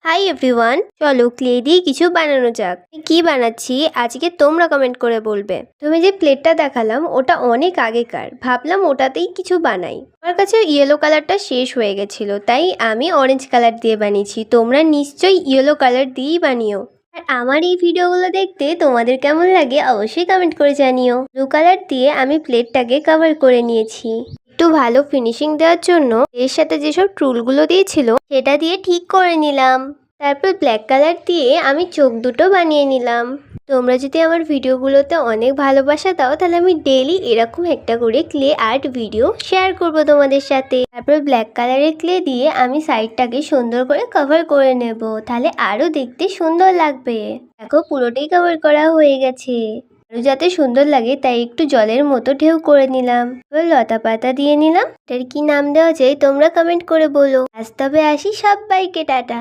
Hi everyone, চলো clay দিয়ে কিছু বানানো যাক। কি বানাচ্ছি আজকে তোমরা কমেন্ট করে বলবে। তুমি যে প্লেটটা দেখালাম ওটা অনেক আগেকার, ভাবলাম ওটাতেই কিছু বানাই। আমার কাছে ইয়েলো কালারটা শেষ হয়ে গেছিল, তাই আমি অরেঞ্জ কালার দিয়ে বানিয়েছি। তোমরা নিশ্চয়ই ইয়েলো কালার দিয়েই বানিও। আর আমার এই ভিডিওগুলো দেখতে তোমাদের কেমন লাগে অবশ্যই কমেন্ট করে জানিও। ব্লু কালার দিয়ে আমি প্লেটটাকে কভার করে নিয়েছি। একটু ভালো ফিনিশিং দেওয়ার জন্য এর সাথে যেসব টুলগুলো দিয়েছিল সেটা দিয়ে ঠিক করে নিলাম। তারপর ব্ল্যাক কালার দিয়ে আমি চোখ দুটো বানিয়ে নিলাম। তোমরা যদি আমার ভিডিওগুলোতে অনেক ভালোবাসা দাও তাহলে আমি ডেইলি এরকম একটা করে ক্লে আর্ট ভিডিও শেয়ার করব তোমাদের সাথে। তারপর ব্ল্যাক কালারের ক্লে দিয়ে আমি সাইডটাকে সুন্দর করে কভার করে নেব, তাহলে আরো দেখতে সুন্দর লাগবে। দেখো পুরোটাই কভার করা হয়ে গেছে। আরো যাতে সুন্দর লাগে তাই একটু জলের মতো ঢেউ করে নিলাম। লতা পাতা দিয়ে নিলাম। এটার কি নাম দেওয়া যায় তোমরা কমেন্ট করে বলো। আজ তবে আসি, সবাইকে টাটা।